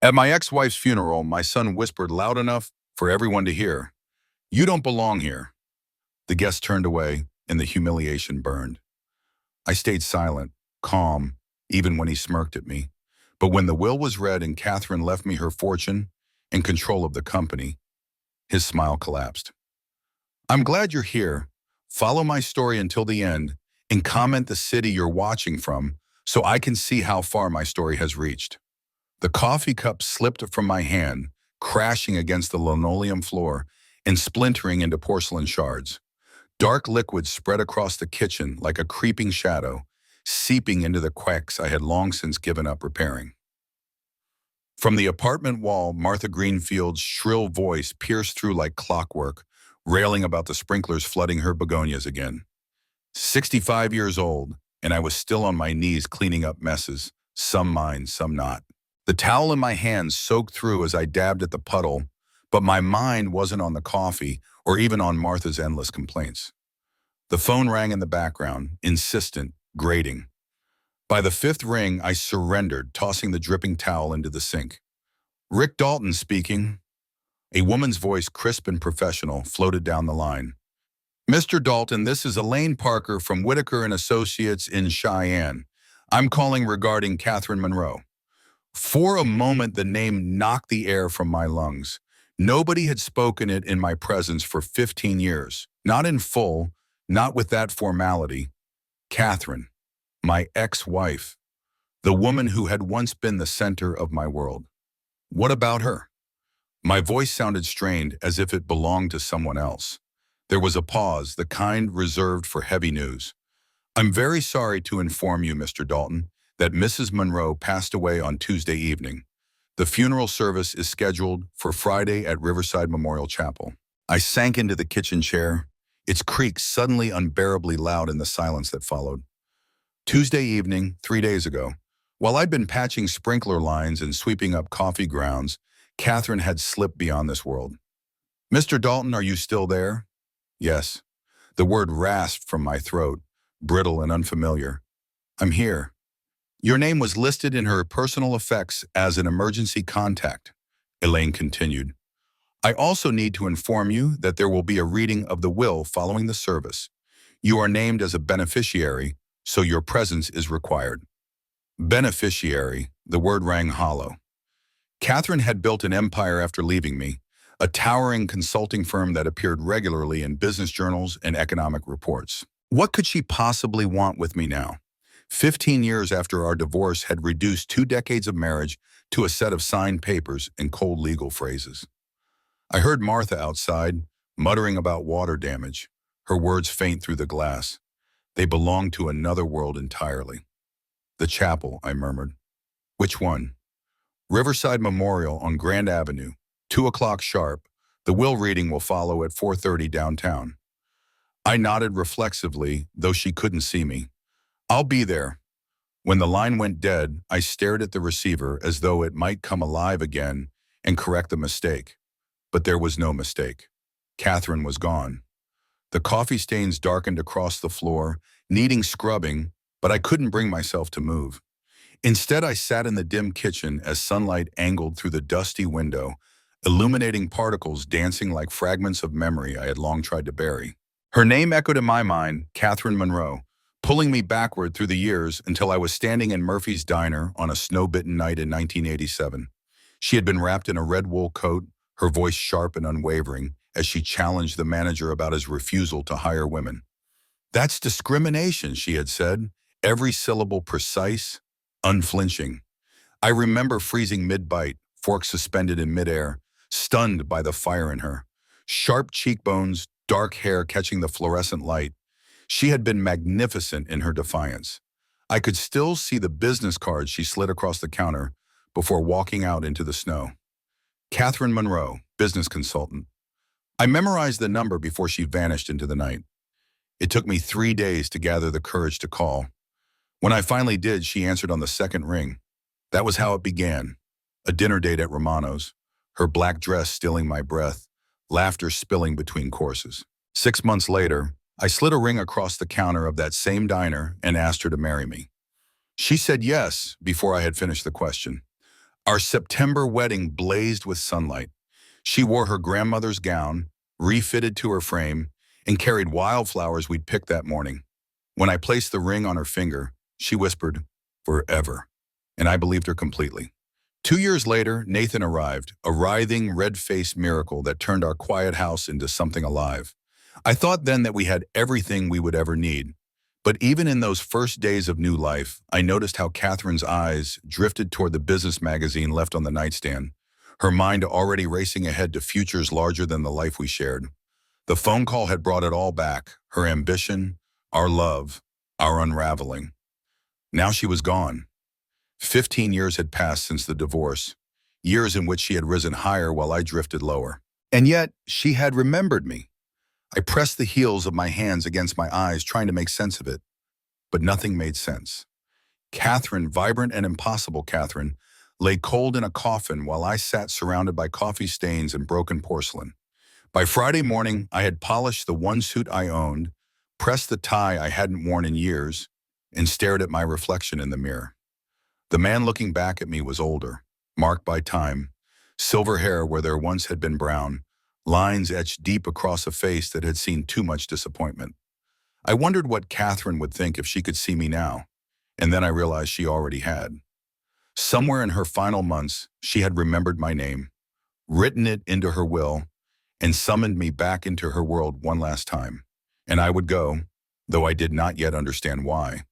At my ex-wife's funeral, my son whispered loud enough for everyone to hear, "You don't belong here." The guests turned away, and the humiliation burned. I stayed silent, calm, even when he smirked at me. But when the will was read and Catherine left me her fortune and control of the company, his smile collapsed. I'm glad you're here. Follow my story until the end and comment the city you're watching from so I can see how far my story has reached. The coffee cup slipped from my hand, crashing against the linoleum floor and splintering into porcelain shards. Dark liquid spread across the kitchen like a creeping shadow, seeping into the cracks I had long since given up repairing. From the apartment wall, Martha Greenfield's shrill voice pierced through like clockwork, railing about the sprinklers flooding her begonias again. 65 years old, and I was still on my knees cleaning up messes, some mine, some not. The towel in my hands soaked through as I dabbed at the puddle, but my mind wasn't on the coffee or even on Martha's endless complaints. The phone rang in the background, insistent, grating. By the fifth ring, I surrendered, tossing the dripping towel into the sink. "Rick Dalton speaking." A woman's voice, crisp and professional, floated down the line. "Mr. Dalton, this is Elaine Parker from Whitaker and Associates in Cheyenne. I'm calling regarding Catherine Monroe." For a moment, the name knocked the air from my lungs. Nobody had spoken it in my presence for 15 years. Not in full, not with that formality. Catherine, my ex-wife, the woman who had once been the center of my world. What about her? My voice sounded strained, as if it belonged to someone else. There was a pause, the kind reserved for heavy news. "I'm very sorry to inform you, Mr. Dalton, that Mrs. Monroe passed away on Tuesday evening. The funeral service is scheduled for Friday at Riverside Memorial Chapel." I sank into the kitchen chair, its creak suddenly unbearably loud in the silence that followed. Tuesday evening, 3 days ago, while I'd been patching sprinkler lines and sweeping up coffee grounds, Catherine had slipped beyond this world. "Mr. Dalton, are you still there?" "Yes." The word rasped from my throat, brittle and unfamiliar. "I'm here." "Your name was listed in her personal effects as an emergency contact," Elaine continued. "I also need to inform you that there will be a reading of the will following the service. You are named as a beneficiary, so your presence is required." Beneficiary, the word rang hollow. Catherine had built an empire after leaving me, a towering consulting firm that appeared regularly in business journals and economic reports. What could she possibly want with me now? 15 years after our divorce had reduced 2 decades of marriage to a set of signed papers and cold legal phrases. I heard Martha outside, muttering about water damage, her words faint through the glass. They belonged to another world entirely. "The chapel," I murmured. "Which one?" "Riverside Memorial on Grand Avenue, 2 o'clock sharp. The will reading will follow at 4:30 downtown." I nodded reflexively, though she couldn't see me. "I'll be there." When the line went dead, I stared at the receiver as though it might come alive again and correct the mistake. But there was no mistake. Catherine was gone. The coffee stains darkened across the floor, needing scrubbing, but I couldn't bring myself to move. Instead, I sat in the dim kitchen as sunlight angled through the dusty window, illuminating particles dancing like fragments of memory I had long tried to bury. Her name echoed in my mind, Catherine Monroe, pulling me backward through the years until I was standing in Murphy's Diner on a snow-bitten night in 1987. She had been wrapped in a red wool coat, her voice sharp and unwavering, as she challenged the manager about his refusal to hire women. "That's discrimination," she had said, every syllable precise, unflinching. I remember freezing mid-bite, fork suspended in midair, stunned by the fire in her. Sharp cheekbones, dark hair catching the fluorescent light. She had been magnificent in her defiance. I could still see the business cards she slid across the counter before walking out into the snow. Catherine Monroe, business consultant. I memorized the number before she vanished into the night. It took me 3 days to gather the courage to call. When I finally did, she answered on the second ring. That was how it began. A dinner date at Romano's, her black dress stilling my breath, laughter spilling between courses. 6 months later, I slid a ring across the counter of that same diner and asked her to marry me. She said yes before I had finished the question. Our September wedding blazed with sunlight. She wore her grandmother's gown, refitted to her frame, and carried wildflowers we'd picked that morning. When I placed the ring on her finger, she whispered, "Forever." And I believed her completely. 2 years later, Nathan arrived, a writhing, red-faced miracle that turned our quiet house into something alive. I thought then that we had everything we would ever need. But even in those first days of new life, I noticed how Catherine's eyes drifted toward the business magazine left on the nightstand, her mind already racing ahead to futures larger than the life we shared. The phone call had brought it all back, her ambition, our love, our unraveling. Now she was gone. 15 years had passed since the divorce, years in which she had risen higher while I drifted lower. And yet, she had remembered me. I pressed the heels of my hands against my eyes, trying to make sense of it, but nothing made sense. Catherine, vibrant and impossible Catherine, lay cold in a coffin while I sat surrounded by coffee stains and broken porcelain. By Friday morning, I had polished the one suit I owned, pressed the tie I hadn't worn in years, and stared at my reflection in the mirror. The man looking back at me was older, marked by time, silver hair where there once had been brown, lines etched deep across a face that had seen too much disappointment. I wondered what Catherine would think if she could see me now, and then I realized she already had. Somewhere in her final months, she had remembered my name, written it into her will, and summoned me back into her world one last time. And I would go, though I did not yet understand why.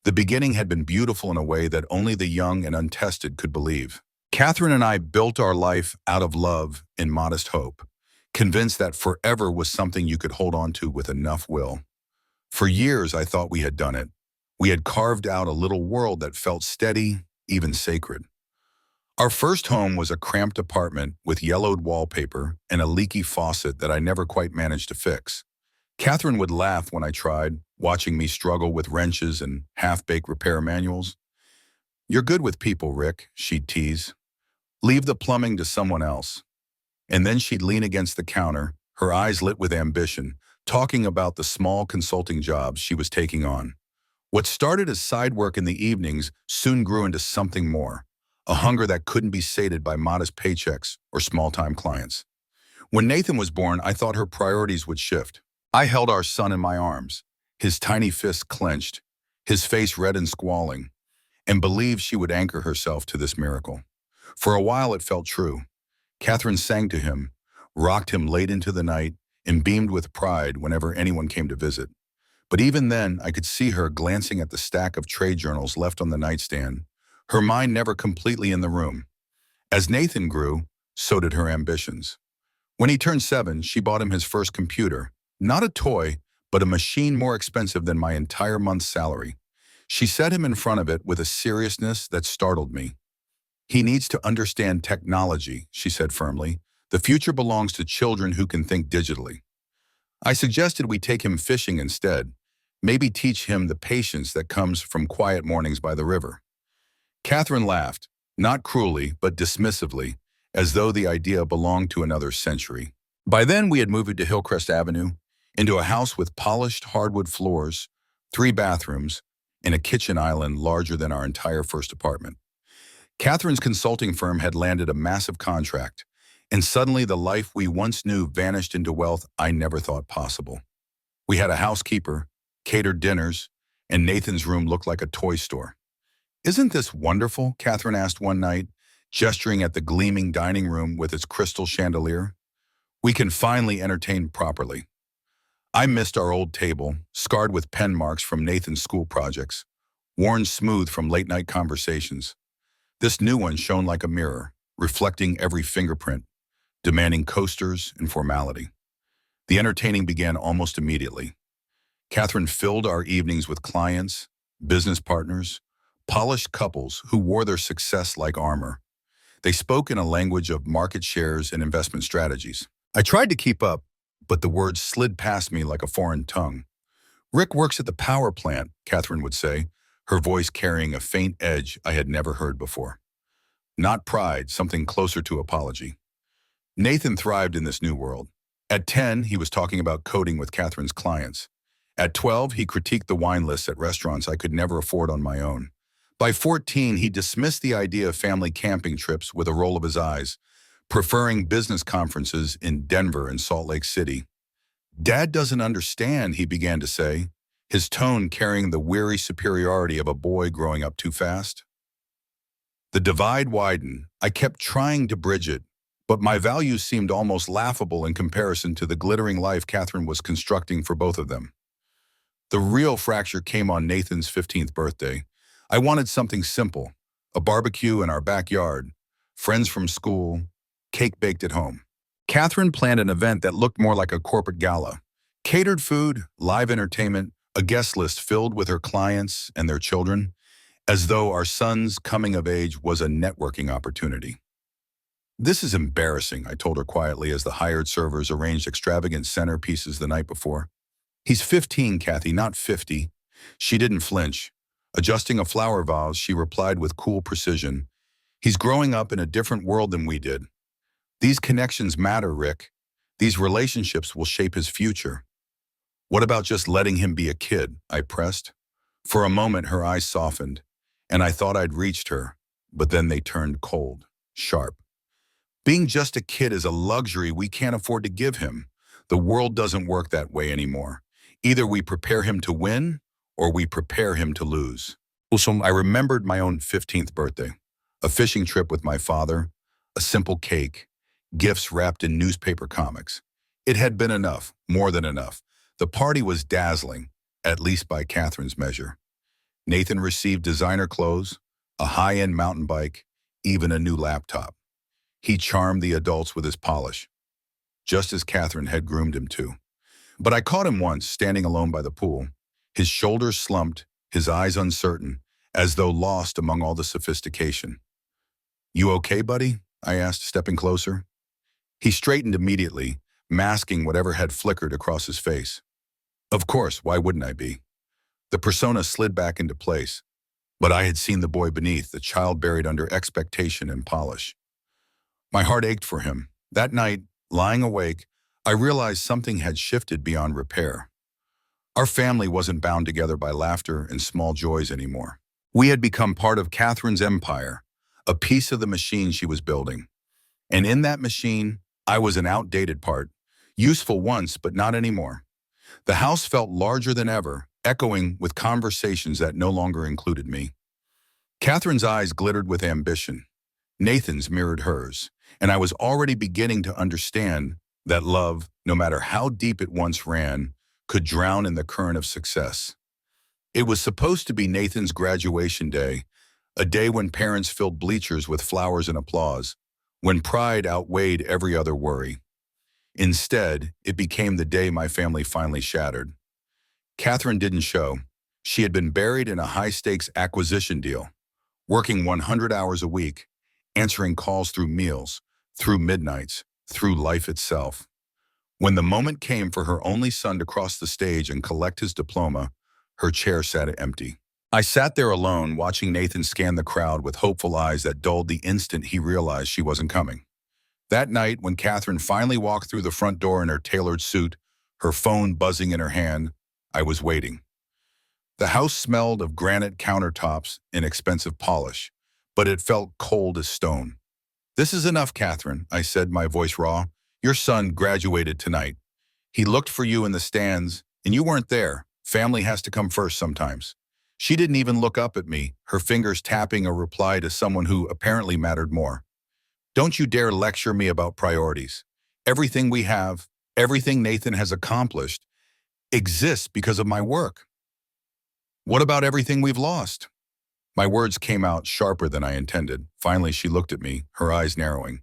The beginning had been beautiful in a way that only the young and untested could believe. Catherine and I built our life out of love and modest hope, convinced that forever was something you could hold on to with enough will. For years, I thought we had done it. We had carved out a little world that felt steady, even sacred. Our first home was a cramped apartment with yellowed wallpaper and a leaky faucet that I never quite managed to fix. Catherine would laugh when I tried, watching me struggle with wrenches and half-baked repair manuals. "You're good with people, Rick," she'd tease. "Leave the plumbing to someone else." And then she'd lean against the counter, her eyes lit with ambition, talking about the small consulting jobs she was taking on. What started as side work in the evenings soon grew into something more, a hunger that couldn't be sated by modest paychecks or small-time clients. When Nathan was born, I thought her priorities would shift. I held our son in my arms, his tiny fists clenched, his face red and squalling, and believed she would anchor herself to this miracle. For a while it felt true. Catherine sang to him, rocked him late into the night, and beamed with pride whenever anyone came to visit. But even then, I could see her glancing at the stack of trade journals left on the nightstand, her mind never completely in the room. As Nathan grew, so did her ambitions. When he turned 7, she bought him his first computer, not a toy, but a machine more expensive than my entire month's salary. She set him in front of it with a seriousness that startled me. "He needs to understand technology," she said firmly. "The future belongs to children who can think digitally." I suggested we take him fishing instead, maybe teach him the patience that comes from quiet mornings by the river. Catherine laughed, not cruelly, but dismissively, as though the idea belonged to another century. By then, we had moved to Hillcrest Avenue, into a house with polished hardwood floors, 3 bathrooms, and a kitchen island larger than our entire first apartment. Catherine's consulting firm had landed a massive contract, and suddenly the life we once knew vanished into wealth I never thought possible. We had a housekeeper, catered dinners, and Nathan's room looked like a toy store. "Isn't this wonderful?" Catherine asked one night, gesturing at the gleaming dining room with its crystal chandelier. "We can finally entertain properly." I missed our old table, scarred with pen marks from Nathan's school projects, worn smooth from late-night conversations. This new one shone like a mirror, reflecting every fingerprint, demanding coasters and formality. The entertaining began almost immediately. Catherine filled our evenings with clients, business partners, polished couples who wore their success like armor. They spoke in a language of market shares and investment strategies. I tried to keep up, but the words slid past me like a foreign tongue. "Rick works at the power plant," Catherine would say, her voice carrying a faint edge I had never heard before. Not pride, something closer to apology. Nathan thrived in this new world. At 10, he was talking about coding with Catherine's clients. At 12, he critiqued the wine lists at restaurants I could never afford on my own. By 14, he dismissed the idea of family camping trips with a roll of his eyes, preferring business conferences in Denver and Salt Lake City. Dad doesn't understand, he began to say, his tone carrying the weary superiority of a boy growing up too fast. The divide widened. I kept trying to bridge it, but my values seemed almost laughable in comparison to the glittering life Catherine was constructing for both of them. The real fracture came on Nathan's 15th birthday. I wanted something simple, a barbecue in our backyard, friends from school, cake baked at home. Catherine planned an event that looked more like a corporate gala. Catered food, live entertainment, a guest list filled with her clients and their children, as though our son's coming of age was a networking opportunity. This is embarrassing, I told her quietly as the hired servers arranged extravagant centerpieces the night before. He's 15, Kathy, not 50. She didn't flinch. Adjusting a flower vase, she replied with cool precision, he's growing up in a different world than we did. These connections matter, Rick. These relationships will shape his future. What about just letting him be a kid? I pressed. For a moment, her eyes softened, and I thought I'd reached her, but then they turned cold, sharp. Being just a kid is a luxury we can't afford to give him. The world doesn't work that way anymore. Either we prepare him to win, or we prepare him to lose. Also, I remembered my own 15th birthday, a fishing trip with my father, a simple cake, gifts wrapped in newspaper comics. It had been enough, more than enough. The party was dazzling, at least by Catherine's measure. Nathan received designer clothes, a high-end mountain bike, even a new laptop. He charmed the adults with his polish, just as Catherine had groomed him to. But I caught him once, standing alone by the pool, his shoulders slumped, his eyes uncertain, as though lost among all the sophistication. "You okay, buddy?" I asked, stepping closer. He straightened immediately, masking whatever had flickered across his face. Of course, why wouldn't I be? The persona slid back into place, but I had seen the boy beneath, the child buried under expectation and polish. My heart ached for him. That night, lying awake, I realized something had shifted beyond repair. Our family wasn't bound together by laughter and small joys anymore. We had become part of Catherine's empire, a piece of the machine she was building. And in that machine, I was an outdated part, useful once, but not anymore. The house felt larger than ever, echoing with conversations that no longer included me. Catherine's eyes glittered with ambition. Nathan's mirrored hers, and I was already beginning to understand that love, no matter how deep it once ran, could drown in the current of success. It was supposed to be Nathan's graduation day, a day when parents filled bleachers with flowers and applause, when pride outweighed every other worry. Instead, it became the day my family finally shattered. Catherine didn't show. She had been buried in a high-stakes acquisition deal, working 100 hours a week, answering calls through meals, through midnights, through life itself. When the moment came for her only son to cross the stage and collect his diploma, her chair sat empty. I sat there alone, watching Nathan scan the crowd with hopeful eyes that dulled the instant he realized she wasn't coming. That night, when Catherine finally walked through the front door in her tailored suit, her phone buzzing in her hand, I was waiting. The house smelled of granite countertops and expensive polish, but it felt cold as stone. "This is enough, Catherine," I said, my voice raw. "Your son graduated tonight. He looked for you in the stands, and you weren't there. Family has to come first sometimes." She didn't even look up at me, her fingers tapping a reply to someone who apparently mattered more. "Don't you dare lecture me about priorities. Everything we have, everything Nathan has accomplished, exists because of my work. What about everything we've lost?" My words came out sharper than I intended. Finally, she looked at me, her eyes narrowing.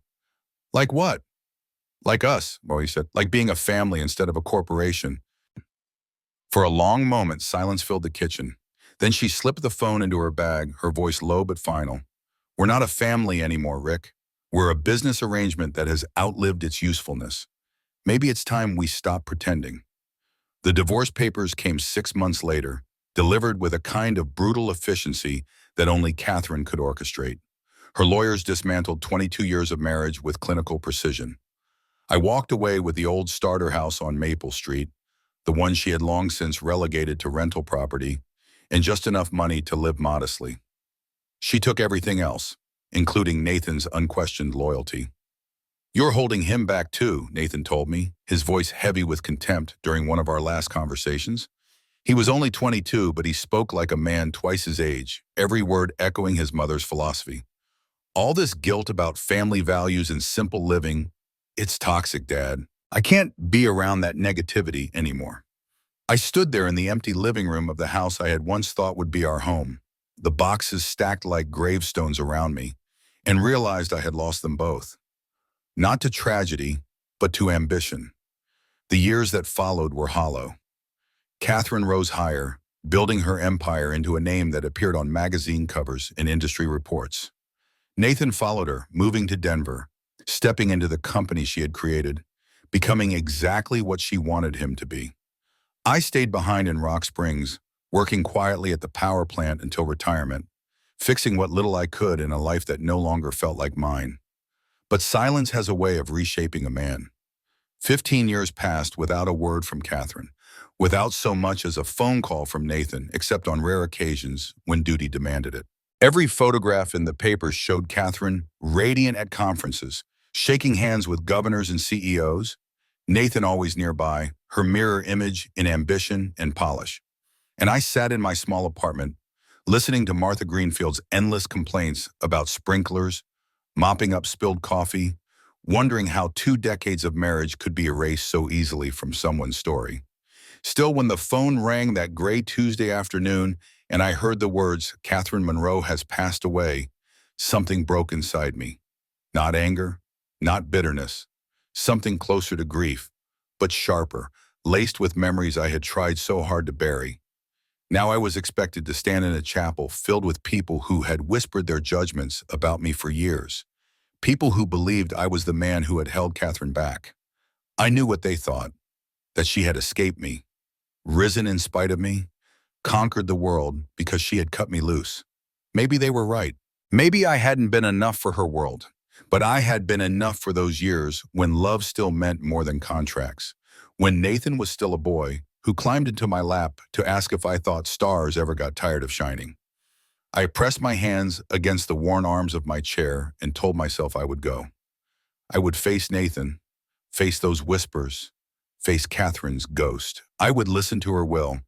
"Like what?" "Like us," Roy said. "Like being a family instead of a corporation." For a long moment, silence filled the kitchen. Then she slipped the phone into her bag, her voice low but final. "We're not a family anymore, Rick. We're a business arrangement that has outlived its usefulness. Maybe it's time we stop pretending." The divorce papers came 6 months later, delivered with a kind of brutal efficiency that only Catherine could orchestrate. Her lawyers dismantled 22 years of marriage with clinical precision. I walked away with the old starter house on Maple Street, the one she had long since relegated to rental property, and just enough money to live modestly. She took everything else, including Nathan's unquestioned loyalty. "You're holding him back too," Nathan told me, his voice heavy with contempt during one of our last conversations. He was only 22, but he spoke like a man twice his age, every word echoing his mother's philosophy. "All this guilt about family values and simple living, it's toxic, Dad. I can't be around that negativity anymore." I stood there in the empty living room of the house I had once thought would be our home, the boxes stacked like gravestones around me, and realized I had lost them both. Not to tragedy, but to ambition. The years that followed were hollow. Catherine rose higher, building her empire into a name that appeared on magazine covers and industry reports. Nathan followed her, moving to Denver, stepping into the company she had created, becoming exactly what she wanted him to be. I stayed behind in Rock Springs, working quietly at the power plant until retirement, fixing what little I could in a life that no longer felt like mine. But silence has a way of reshaping a man. 15 years passed without a word from Catherine, without so much as a phone call from Nathan, except on rare occasions when duty demanded it. Every photograph in the papers showed Catherine radiant at conferences, shaking hands with governors and CEOs, Nathan always nearby, her mirror image in ambition and polish. And I sat in my small apartment, listening to Martha Greenfield's endless complaints about sprinklers, mopping up spilled coffee, wondering how 2 decades of marriage could be erased so easily from someone's story. Still, when the phone rang that gray Tuesday afternoon and I heard the words, "Catherine Monroe has passed away," something broke inside me. Not anger, not bitterness, something closer to grief, but sharper, laced with memories I had tried so hard to bury. Now I was expected to stand in a chapel filled with people who had whispered their judgments about me for years. People who believed I was the man who had held Catherine back. I knew what they thought, that she had escaped me, risen in spite of me, conquered the world because she had cut me loose. Maybe they were right. Maybe I hadn't been enough for her world, but I had been enough for those years when love still meant more than contracts, when Nathan was still a boy who climbed into my lap to ask if I thought stars ever got tired of shining. I pressed my hands against the worn arms of my chair and told myself I would go. I would face Nathan, face those whispers, face Catherine's ghost. I would listen to her will,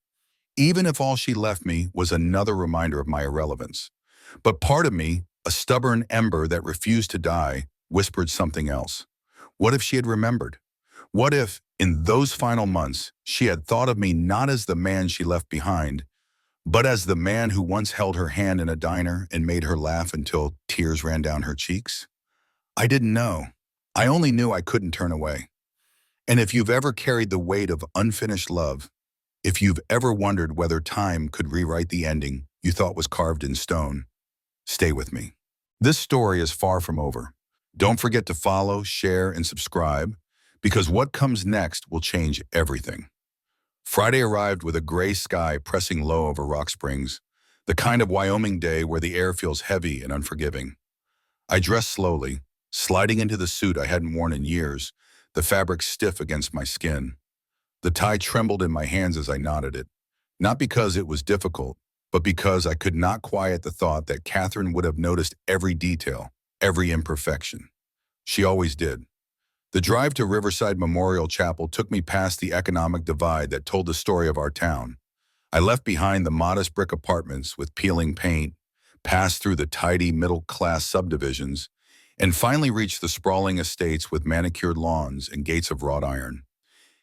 even if all she left me was another reminder of my irrelevance. But part of me, a stubborn ember that refused to die, whispered something else. What if she had remembered? What if, in those final months, she had thought of me not as the man she left behind, but as the man who once held her hand in a diner and made her laugh until tears ran down her cheeks? I didn't know. I only knew I couldn't turn away. And if you've ever carried the weight of unfinished love, if you've ever wondered whether time could rewrite the ending you thought was carved in stone, stay with me. This story is far from over. Don't forget to follow, share, and subscribe, because what comes next will change everything. Friday arrived with a gray sky pressing low over Rock Springs, the kind of Wyoming day where the air feels heavy and unforgiving. I dressed slowly, sliding into the suit I hadn't worn in years, the fabric stiff against my skin. The tie trembled in my hands as I knotted it, not because it was difficult, but because I could not quiet the thought that Catherine would have noticed every detail, every imperfection. She always did. The drive to Riverside Memorial Chapel took me past the economic divide that told the story of our town. I left behind the modest brick apartments with peeling paint, passed through the tidy middle-class subdivisions, and finally reached the sprawling estates with manicured lawns and gates of wrought iron.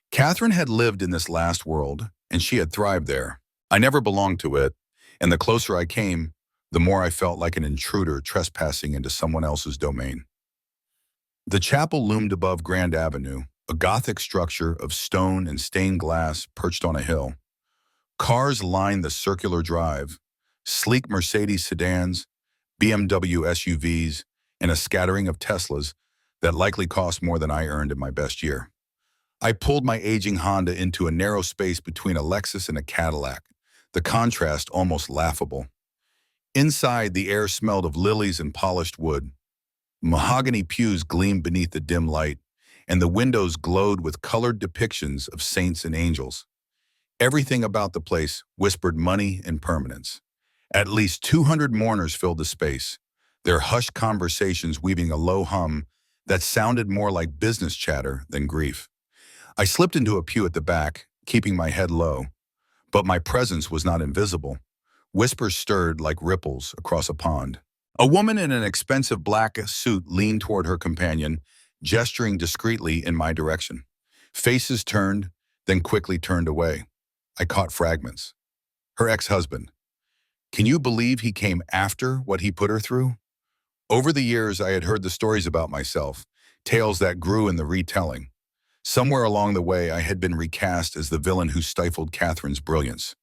Catherine had lived in this last world, and she had thrived there. I never belonged to it, and the closer I came, the more I felt like an intruder trespassing into someone else's domain. The chapel loomed above Grand Avenue, a Gothic structure of stone and stained glass perched on a hill. Cars lined the circular drive, sleek Mercedes sedans, BMW SUVs, and a scattering of Teslas that likely cost more than I earned in my best year. I pulled my aging Honda into a narrow space between a Lexus and a Cadillac, the contrast almost laughable. Inside, the air smelled of lilies and polished wood. Mahogany pews gleamed beneath the dim light, and the windows glowed with colored depictions of saints and angels. Everything about the place whispered money and permanence. At least 200 mourners filled the space, their hushed conversations weaving a low hum that sounded more like business chatter than grief. I slipped into a pew at the back, keeping my head low, but my presence was not invisible. Whispers stirred like ripples across a pond. A woman in an expensive black suit leaned toward her companion, gesturing discreetly in my direction. Faces turned, then quickly turned away. I caught fragments. Her ex-husband. Can you believe he came after what he put her through? Over the years, I had heard the stories about myself, tales that grew in the retelling. Somewhere along the way, I had been recast as the villain who stifled Catherine's brilliance,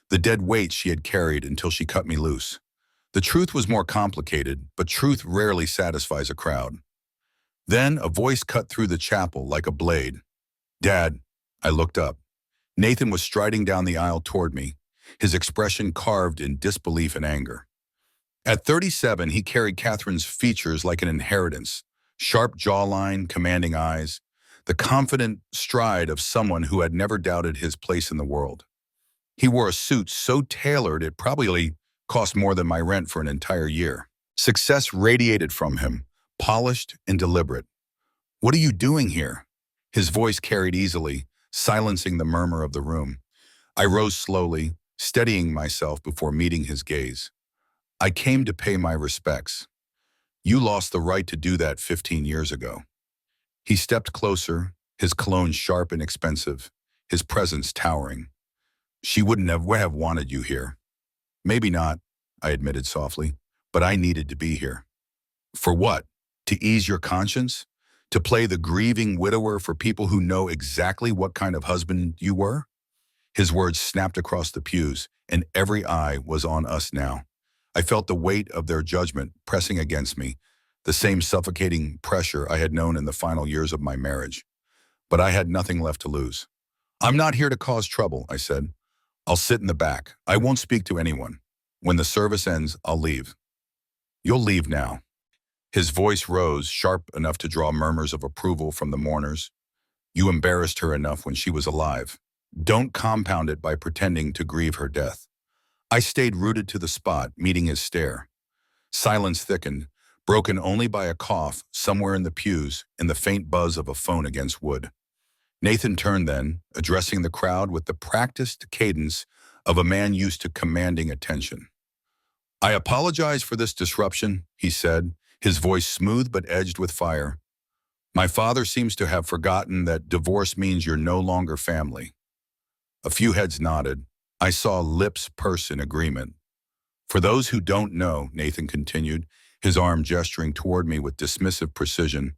the dead weight she had carried until she cut me loose. The truth was more complicated, but truth rarely satisfies a crowd. Then a voice cut through the chapel like a blade. Dad, I looked up. Nathan was striding down the aisle toward me, his expression carved in disbelief and anger. At 37, he carried Catherine's features like an inheritance, sharp jawline, commanding eyes, the confident stride of someone who had never doubted his place in the world. He wore a suit so tailored it probably cost more than my rent for an entire year. Success radiated from him, polished and deliberate. What are you doing here? His voice carried easily, silencing the murmur of the room. I rose slowly, steadying myself before meeting his gaze. I came to pay my respects. You lost the right to do that 15 years ago. He stepped closer, his cologne sharp and expensive, his presence towering. She wouldn't have wanted you here. Maybe not, I admitted softly, but I needed to be here. For what? To ease your conscience? To play the grieving widower for people who know exactly what kind of husband you were? His words snapped across the pews, and every eye was on us now. I felt the weight of their judgment pressing against me, the same suffocating pressure I had known in the final years of my marriage. But I had nothing left to lose. I'm not here to cause trouble, I said. I'll sit in the back. I won't speak to anyone. When the service ends, I'll leave. You'll leave now. His voice rose, sharp enough to draw murmurs of approval from the mourners. You embarrassed her enough when she was alive. Don't compound it by pretending to grieve her death. I stayed rooted to the spot, meeting his stare. Silence thickened, broken only by a cough somewhere in the pews and the faint buzz of a phone against wood. Nathan turned then, addressing the crowd with the practiced cadence of a man used to commanding attention. I apologize for this disruption, he said, his voice smooth but edged with fire. My father seems to have forgotten that divorce means you're no longer family. A few heads nodded. I saw lips purse in agreement. For those who don't know, Nathan continued, his arm gesturing toward me with dismissive precision,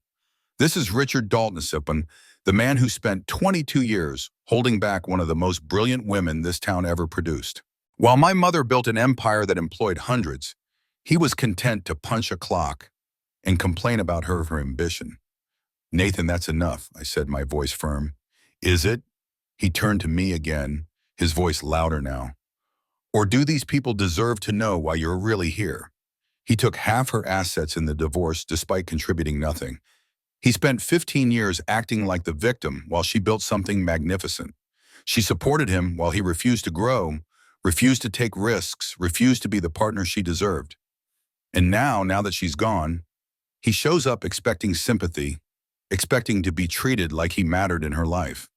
this is Richard Daltonsippin, the man who spent 22 years holding back one of the most brilliant women this town ever produced. While my mother built an empire that employed hundreds, he was content to punch a clock and complain about her ambition. Nathan, that's enough, I said, my voice firm. Is it? He turned to me again, his voice louder now. Or do these people deserve to know why you're really here? He took half her assets in the divorce despite contributing nothing. He spent 15 years acting like the victim while she built something magnificent. She supported him while he refused to grow, refused to take risks, refused to be the partner she deserved. And now that she's gone, he shows up expecting sympathy, expecting to be treated like he mattered in her life.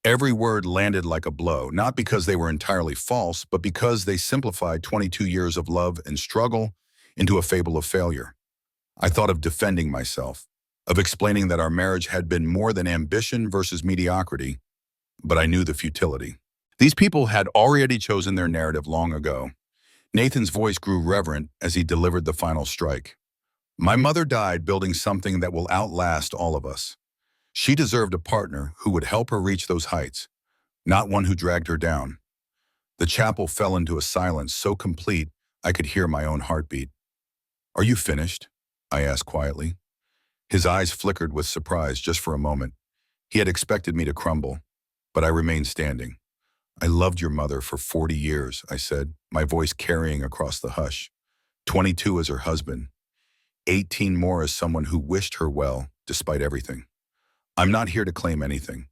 Every word landed like a blow, not because they were entirely false, but because they simplified 22 years of love and struggle into a fable of failure. I thought of defending myself, of explaining that our marriage had been more than ambition versus mediocrity, but I knew the futility. These people had already chosen their narrative long ago. Nathan's voice grew reverent as he delivered the final strike. My mother died building something that will outlast all of us. She deserved a partner who would help her reach those heights, not one who dragged her down. The chapel fell into a silence so complete I could hear my own heartbeat. Are you finished? I asked quietly. His eyes flickered with surprise just for a moment. He had expected me to crumble, but I remained standing. I loved your mother for 40 years, I said, my voice carrying across the hush. 22 as her husband. 18 more as someone who wished her well, despite everything. I'm not here to claim anything.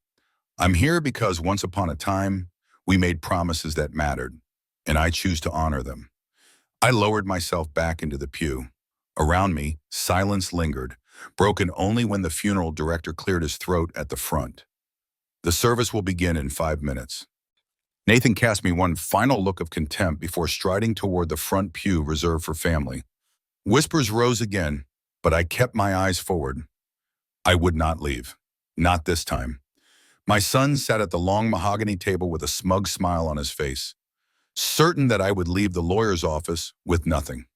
I'm here because once upon a time, we made promises that mattered, and I choose to honor them. I lowered myself back into the pew. Around me, silence lingered, broken only when the funeral director cleared his throat at the front. The service will begin in 5 minutes. Nathan cast me one final look of contempt before striding toward the front pew reserved for family. Whispers rose again, but I kept my eyes forward. I would not leave. Not this time. My son sat at the long mahogany table with a smug smile on his face, certain that I would leave the lawyer's office with nothing.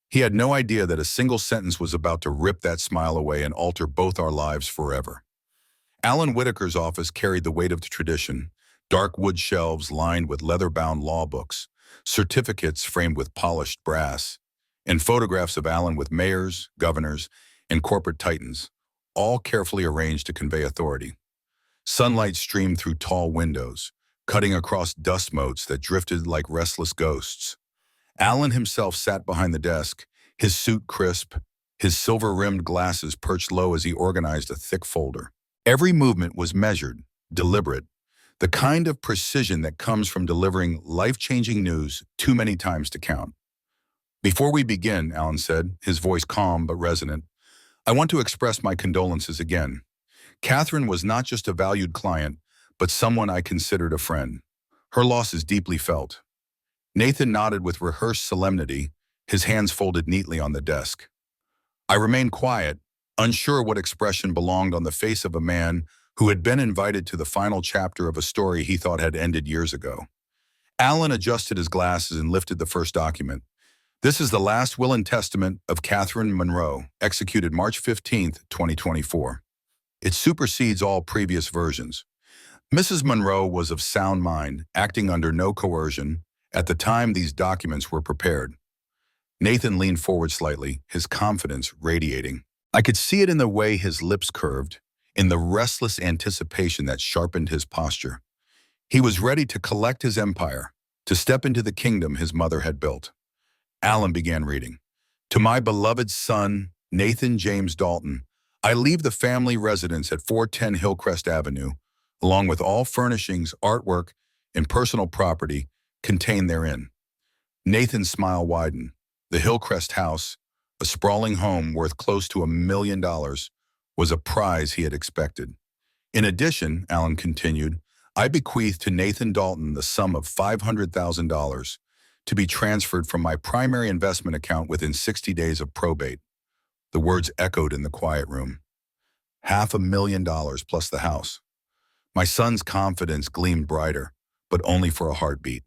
He had no idea that a single sentence was about to rip that smile away and alter both our lives forever. Alan Whitaker's office carried the weight of the tradition, dark wood shelves lined with leather-bound law books, certificates framed with polished brass, and photographs of Alan with mayors, governors, and corporate titans, all carefully arranged to convey authority. Sunlight streamed through tall windows, cutting across dust motes that drifted like restless ghosts. Alan himself sat behind the desk, his suit crisp, his silver-rimmed glasses perched low as he organized a thick folder. Every movement was measured, deliberate, the kind of precision that comes from delivering life-changing news too many times to count. "Before we begin," Alan said, his voice calm but resonant, "I want to express my condolences again. Catherine was not just a valued client, but someone I considered a friend. Her loss is deeply felt." Nathan nodded with rehearsed solemnity, his hands folded neatly on the desk. I remained quiet, unsure what expression belonged on the face of a man who had been invited to the final chapter of a story he thought had ended years ago. Alan adjusted his glasses and lifted the first document. "This is the last will and testament of Catherine Monroe, executed March 15th, 2024. It supersedes all previous versions. Mrs. Monroe was of sound mind, acting under no coercion, at the time these documents were prepared." Nathan leaned forward slightly, his confidence radiating. I could see it in the way his lips curved, in the restless anticipation that sharpened his posture. He was ready to collect his empire, to step into the kingdom his mother had built. Alan began reading. "To my beloved son, Nathan James Dalton, I leave the family residence at 410 Hillcrest Avenue, along with all furnishings, artwork, and personal property contained therein." Nathan's smile widened. The Hillcrest house, a sprawling home worth close to $1 million, was a prize he had expected. "In addition," Alan continued, "I bequeath to Nathan Dalton the sum of $500,000 to be transferred from my primary investment account within 60 days of probate." The words echoed in the quiet room. $500,000 plus the house. My son's confidence gleamed brighter, but only for a heartbeat.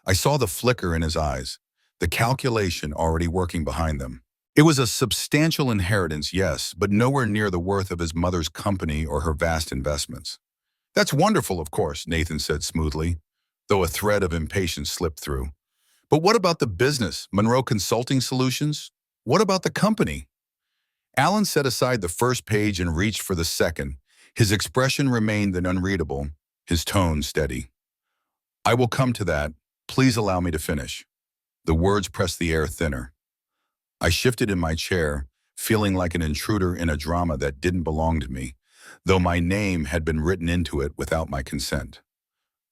I saw the flicker in his eyes, the calculation already working behind them. It was a substantial inheritance, yes, but nowhere near the worth of his mother's company or her vast investments. "That's wonderful, of course," Nathan said smoothly, though a thread of impatience slipped through. "But what about the business, Monroe Consulting Solutions? What about the company?" Alan set aside the first page and reached for the second. His expression remained unreadable, his tone steady. "I will come to that. Please allow me to finish." The words pressed the air thinner. I shifted in my chair, feeling like an intruder in a drama that didn't belong to me, though my name had been written into it without my consent.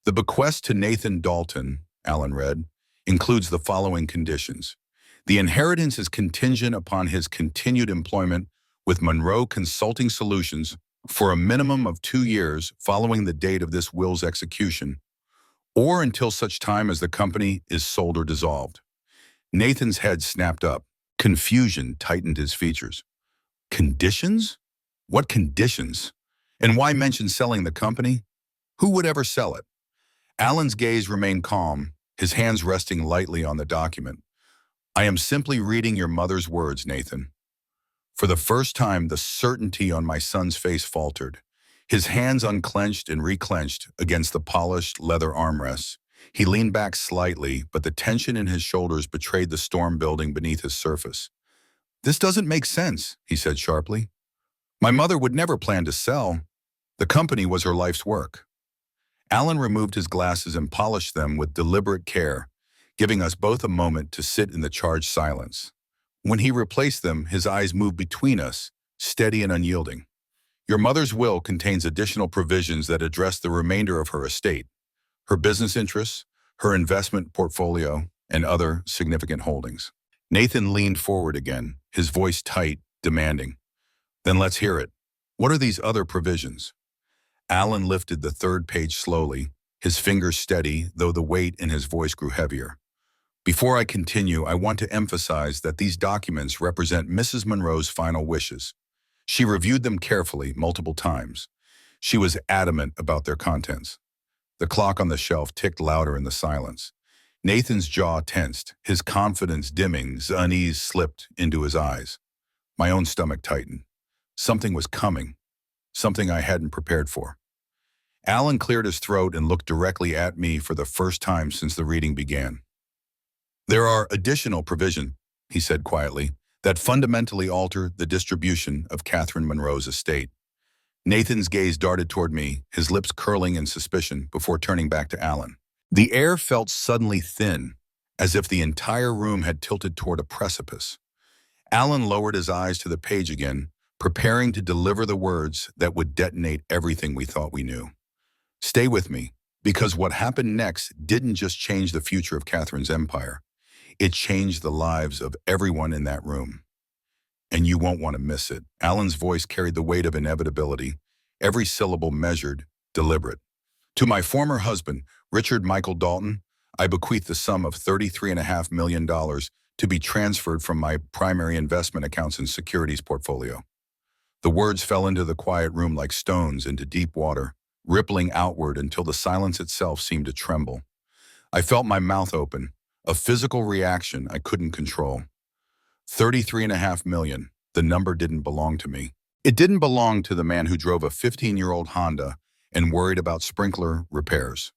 "The bequest to Nathan Dalton," Alan read, "includes the following conditions. The inheritance is contingent upon his continued employment with Monroe Consulting Solutions for a minimum of 2 years following the date of this will's execution, or until such time as the company is sold or dissolved." Nathan's head snapped up. Confusion tightened his features. "Conditions? What conditions? And why mention selling the company? Who would ever sell it?" Alan's gaze remained calm, his hands resting lightly on the document. "I am simply reading your mother's words, Nathan." For the first time, the certainty on my son's face faltered. His hands unclenched and reclenched against the polished leather armrests. He leaned back slightly, but the tension in his shoulders betrayed the storm building beneath his surface. "This doesn't make sense," he said sharply. "My mother would never plan to sell. The company was her life's work." Alan removed his glasses and polished them with deliberate care, giving us both a moment to sit in the charged silence. When he replaced them, his eyes moved between us, steady and unyielding. "Your mother's will contains additional provisions that address the remainder of her estate, her business interests, her investment portfolio." and other significant holdings. Nathan leaned forward again, his voice tight, demanding. Then let's hear it. What are these other provisions? Alan lifted the third page slowly, his fingers steady, though the weight in his voice grew heavier. Before I continue, I want to emphasize that these documents represent Mrs. Monroe's final wishes. She reviewed them carefully multiple times. She was adamant about their contents. The clock on the shelf ticked louder in the silence. Nathan's jaw tensed, his confidence dimming, unease slipped into his eyes. My own stomach tightened. Something was coming, something I hadn't prepared for. Alan cleared his throat and looked directly at me for the first time since the reading began. There are additional provisions, he said quietly, that fundamentally alter the distribution of Catherine Monroe's estate. Nathan's gaze darted toward me, his lips curling in suspicion before turning back to Alan. The air felt suddenly thin, as if the entire room had tilted toward a precipice. Alan lowered his eyes to the page again, preparing to deliver the words that would detonate everything we thought we knew. Stay with me, because what happened next didn't just change the future of Catherine's empire. It changed the lives of everyone in that room. And you won't want to miss it. Alan's voice carried the weight of inevitability, every syllable measured, deliberate. To my former husband, Richard Michael Dalton, I bequeath the sum of $33.5 million to be transferred from my primary investment accounts and securities portfolio. The words fell into the quiet room like stones into deep water, rippling outward until the silence itself seemed to tremble. I felt my mouth open, a physical reaction I couldn't control. $33.5 million. The number didn't belong to me. It didn't belong to the man who drove a 15-year-old Honda and worried about sprinkler repairs.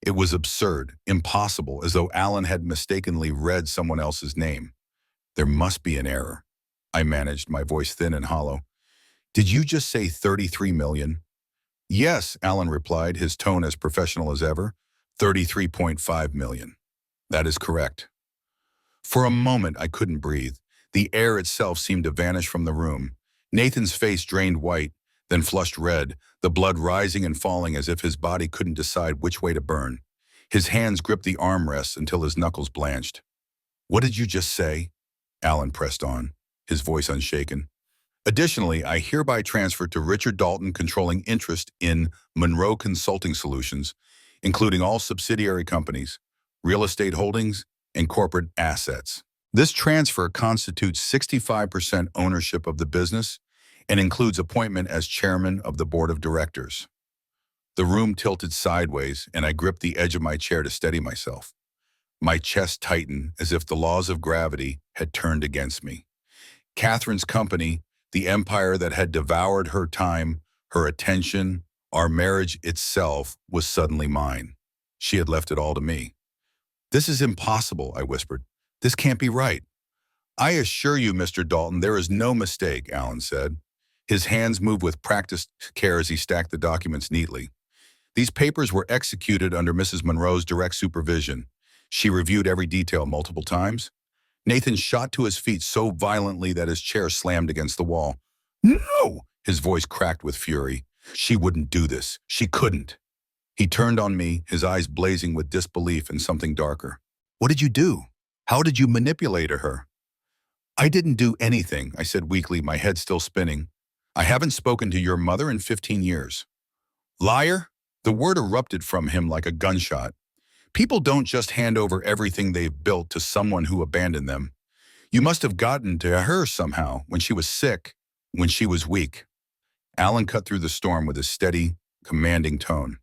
It was absurd, impossible, as though Alan had mistakenly read someone else's name. There must be an error. I managed, my voice thin and hollow. Did you just say 33 million? Yes, Alan replied, his tone as professional as ever. 33.5 million. That is correct. For a moment, I couldn't breathe. The air itself seemed to vanish from the room. Nathan's face drained white, then flushed red, the blood rising and falling as if his body couldn't decide which way to burn. His hands gripped the armrests until his knuckles blanched. What did you just say? Alan pressed on, his voice unshaken. Additionally, I hereby transfer to Richard Dalton controlling interest in Monroe Consulting Solutions, including all subsidiary companies, real estate holdings, and corporate assets. This transfer constitutes 65% ownership of the business and includes appointment as chairman of the board of directors. The room tilted sideways, and I gripped the edge of my chair to steady myself. My chest tightened as if the laws of gravity had turned against me. Catherine's company, the empire that had devoured her time, her attention, our marriage itself, was suddenly mine. She had left it all to me. This is impossible, I whispered. This can't be right. I assure you, Mr. Dalton, there is no mistake, Alan said. His hands moved with practiced care as he stacked the documents neatly. These papers were executed under Mrs. Monroe's direct supervision. She reviewed every detail multiple times. Nathan shot to his feet so violently that his chair slammed against the wall. No! His voice cracked with fury. She wouldn't do this. She couldn't. He turned on me, his eyes blazing with disbelief and something darker. What did you do? How did you manipulate her? I didn't do anything, I said weakly, my head still spinning. I haven't spoken to your mother in 15 years. Liar? The word erupted from him like a gunshot. People don't just hand over everything they've built to someone who abandoned them. You must have gotten to her somehow, when she was sick, when she was weak. Alan cut through the storm with a steady, commanding tone.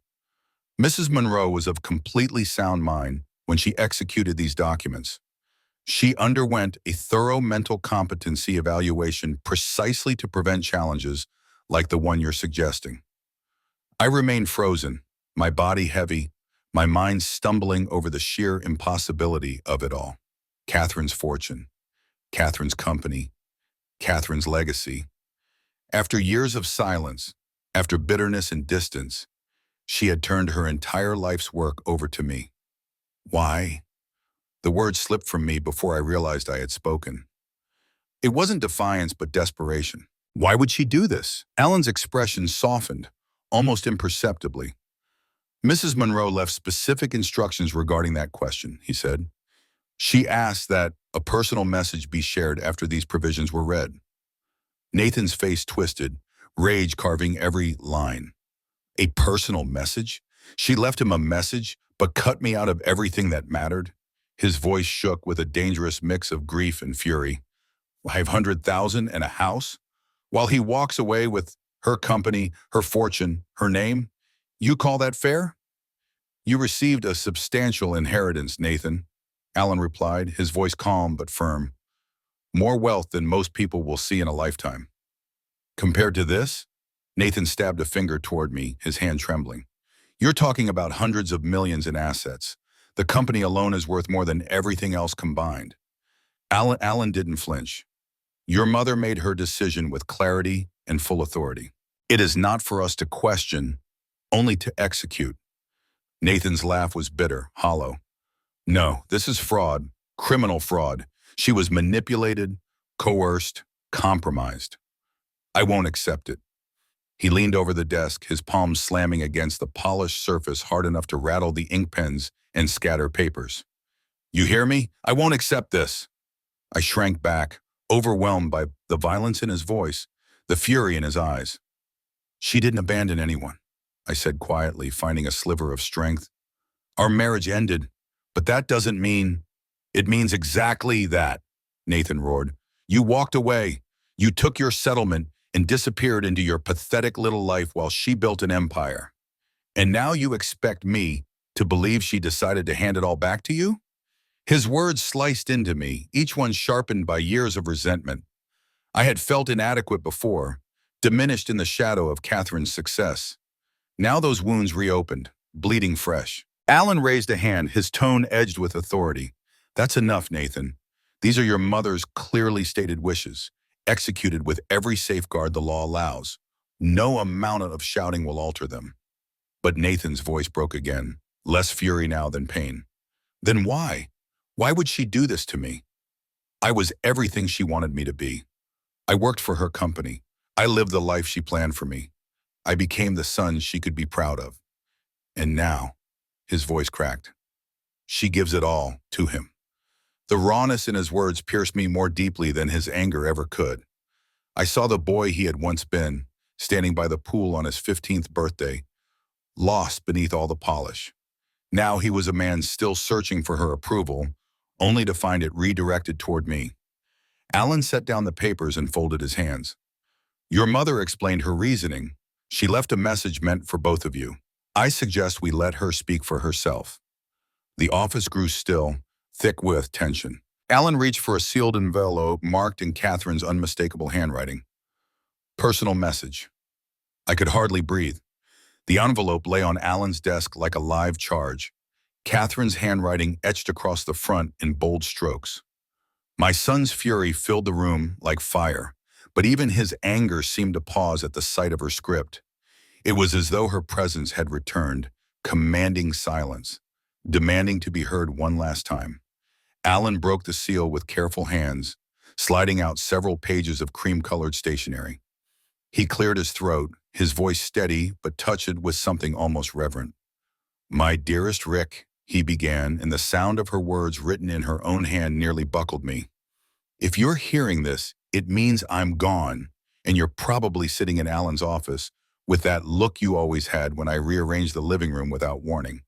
Mrs. Monroe was of completely sound mind when she executed these documents. She underwent a thorough mental competency evaluation precisely to prevent challenges like the one you're suggesting. I remained frozen, my body heavy, my mind stumbling over the sheer impossibility of it all. Catherine's fortune, Catherine's company, Catherine's legacy. After years of silence, after bitterness and distance, she had turned her entire life's work over to me. Why? The words slipped from me before I realized I had spoken. It wasn't defiance, but desperation. Why would she do this? Alan's expression softened, almost imperceptibly. Mrs. Monroe left specific instructions regarding that question, he said. She asked that a personal message be shared after these provisions were read. Nathan's face twisted, rage carving every line. A personal message? She left him a message, but cut me out of everything that mattered? His voice shook with a dangerous mix of grief and fury. 500,000 and a house? While he walks away with her company, her fortune, her name? You call that fair? You received a substantial inheritance, Nathan, Alan replied, his voice calm but firm. More wealth than most people will see in a lifetime. Compared to this? Nathan stabbed a finger toward me, his hand trembling. You're talking about hundreds of millions in assets. The company alone is worth more than everything else combined. Alan didn't flinch. Your mother made her decision with clarity and full authority. It is not for us to question, only to execute. Nathan's laugh was bitter, hollow. No, this is fraud, criminal fraud. She was manipulated, coerced, compromised. I won't accept it. He leaned over the desk, his palms slamming against the polished surface hard enough to rattle the ink pens and scatter papers. You hear me? I won't accept this. I shrank back, overwhelmed by the violence in his voice, the fury in his eyes. She didn't abandon anyone, I said quietly, finding a sliver of strength. Our marriage ended, but that doesn't mean... It means exactly that, Nathan roared. You walked away. You took your settlement and disappeared into your pathetic little life while she built an empire. And now you expect me to believe she decided to hand it all back to you? His words sliced into me, each one sharpened by years of resentment. I had felt inadequate before, diminished in the shadow of Catherine's success. Now those wounds reopened, bleeding fresh. Alan raised a hand, his tone edged with authority. That's enough, Nathan. These are your mother's clearly stated wishes, executed with every safeguard the law allows. No amount of shouting will alter them. But Nathan's voice broke again, less fury now than pain. Then why? Why would she do this to me? I was everything she wanted me to be. I worked for her company. I lived the life she planned for me. I became the son she could be proud of. And now, his voice cracked. She gives it all to him. The rawness in his words pierced me more deeply than his anger ever could. I saw the boy he had once been, standing by the pool on his 15th birthday, lost beneath all the polish. Now he was a man still searching for her approval, only to find it redirected toward me. Alan set down the papers and folded his hands. Your mother explained her reasoning. She left a message meant for both of you. I suggest we let her speak for herself. The office grew still, thick with tension. Alan reached for a sealed envelope marked in Catherine's unmistakable handwriting. Personal message. I could hardly breathe. The envelope lay on Alan's desk like a live charge, Catherine's handwriting etched across the front in bold strokes. My son's fury filled the room like fire, but even his anger seemed to pause at the sight of her script. It was as though her presence had returned, commanding silence, demanding to be heard one last time. Alan broke the seal with careful hands, sliding out several pages of cream-colored stationery. He cleared his throat, his voice steady but touched with something almost reverent. My dearest Rick, he began, and the sound of her words written in her own hand nearly buckled me. If you're hearing this, it means I'm gone, and you're probably sitting in Alan's office with that look you always had when I rearranged the living room without warning.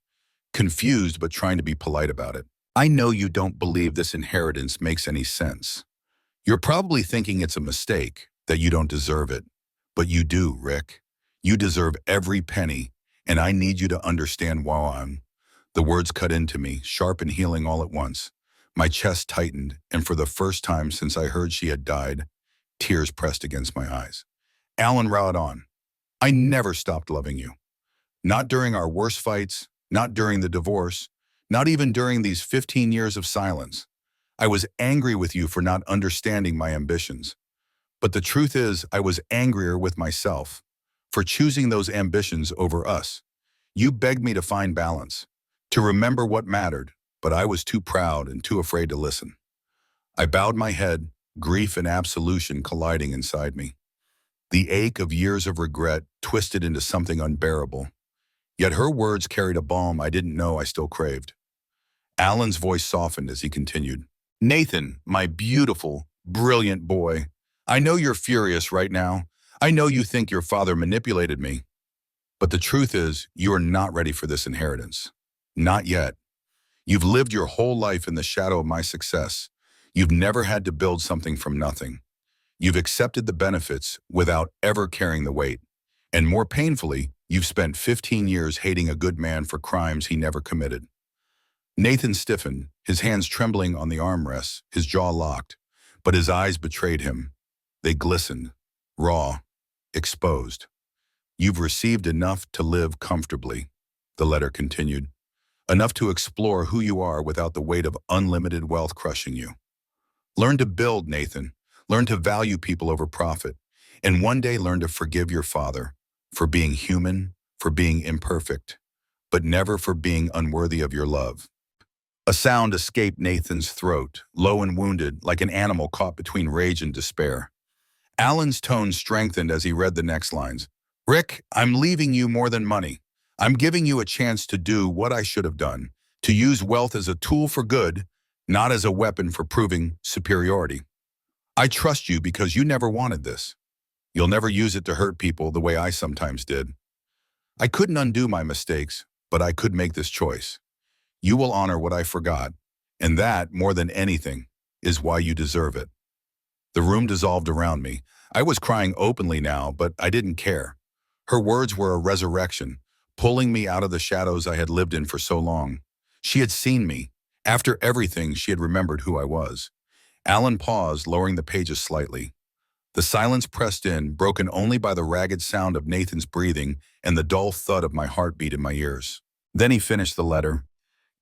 Confused but trying to be polite about it. I know you don't believe this inheritance makes any sense. You're probably thinking it's a mistake, that you don't deserve it. But you do, Rick. You deserve every penny, and I need you to understand why. The words cut into me, sharp and healing all at once. My chest tightened, and for the first time since I heard she had died, tears pressed against my eyes. Alan rowed on. I never stopped loving you. Not during our worst fights, not during the divorce, not even during these 15 years of silence. I was angry with you for not understanding my ambitions. But the truth is, I was angrier with myself for choosing those ambitions over us. You begged me to find balance, to remember what mattered, but I was too proud and too afraid to listen. I bowed my head, grief and absolution colliding inside me. The ache of years of regret twisted into something unbearable. Yet her words carried a balm I didn't know I still craved. Alan's voice softened as he continued. Nathan, my beautiful, brilliant boy, I know you're furious right now. I know you think your father manipulated me. But the truth is, you are not ready for this inheritance. Not yet. You've lived your whole life in the shadow of my success. You've never had to build something from nothing. You've accepted the benefits without ever carrying the weight. And more painfully, you've spent 15 years hating a good man for crimes he never committed. Nathan stiffened, his hands trembling on the armrests, his jaw locked, but his eyes betrayed him. They glistened, raw, exposed. You've received enough to live comfortably, the letter continued. Enough to explore who you are without the weight of unlimited wealth crushing you. Learn to build, Nathan. Learn to value people over profit. And one day learn to forgive your father for being human, for being imperfect, but never for being unworthy of your love. A sound escaped Nathan's throat, low and wounded, like an animal caught between rage and despair. Alan's tone strengthened as he read the next lines. Rick, I'm leaving you more than money. I'm giving you a chance to do what I should have done, to use wealth as a tool for good, not as a weapon for proving superiority. I trust you because you never wanted this. You'll never use it to hurt people the way I sometimes did. I couldn't undo my mistakes, but I could make this choice. You will honor what I forgot, and that, more than anything, is why you deserve it. The room dissolved around me. I was crying openly now, but I didn't care. Her words were a resurrection, pulling me out of the shadows I had lived in for so long. She had seen me. After everything, she had remembered who I was. Alan paused, lowering the pages slightly. The silence pressed in, broken only by the ragged sound of Nathan's breathing and the dull thud of my heartbeat in my ears. Then he finished the letter,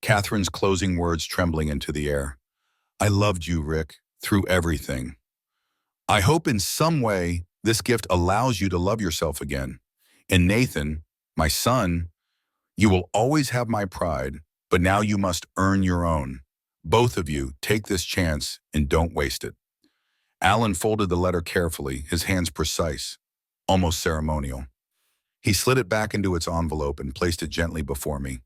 Catherine's closing words trembling into the air. I loved you, Rick, through everything. I hope in some way this gift allows you to love yourself again. And Nathan, my son, you will always have my pride, but now you must earn your own. Both of you, take this chance and don't waste it. Alan folded the letter carefully, his hands precise, almost ceremonial. He slid it back into its envelope and placed it gently before me.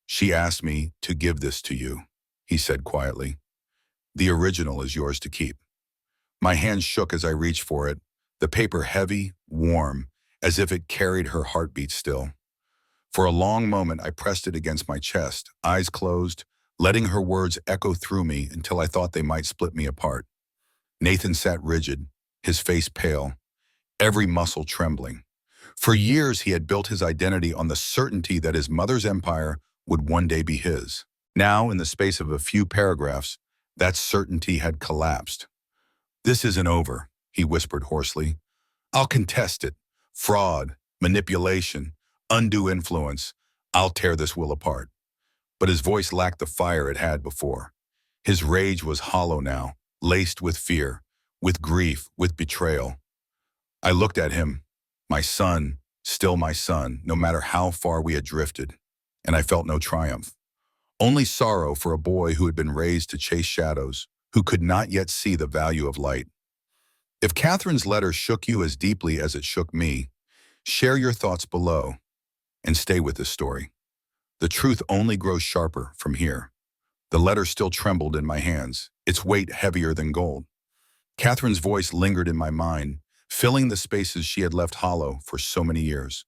She asked me to give this to you, he said quietly. The original is yours to keep. My hands shook as I reached for it, the paper heavy, warm, as if it carried her heartbeat still. For a long moment, I pressed it against my chest, eyes closed, letting her words echo through me until I thought they might split me apart. Nathan sat rigid, his face pale, every muscle trembling. For years, he had built his identity on the certainty that his mother's empire would one day be his. Now, in the space of a few paragraphs, that certainty had collapsed. This isn't over, he whispered hoarsely. I'll contest it. Fraud, manipulation, undue influence. I'll tear this will apart. But his voice lacked the fire it had before. His rage was hollow now, laced with fear, with grief, with betrayal. I looked at him, my son, still my son, no matter how far we had drifted, and I felt no triumph. Only sorrow for a boy who had been raised to chase shadows, who could not yet see the value of light. If Catherine's letter shook you as deeply as it shook me, share your thoughts below and stay with this story. The truth only grows sharper from here. The letter still trembled in my hands, its weight heavier than gold. Catherine's voice lingered in my mind, filling the spaces she had left hollow for so many years.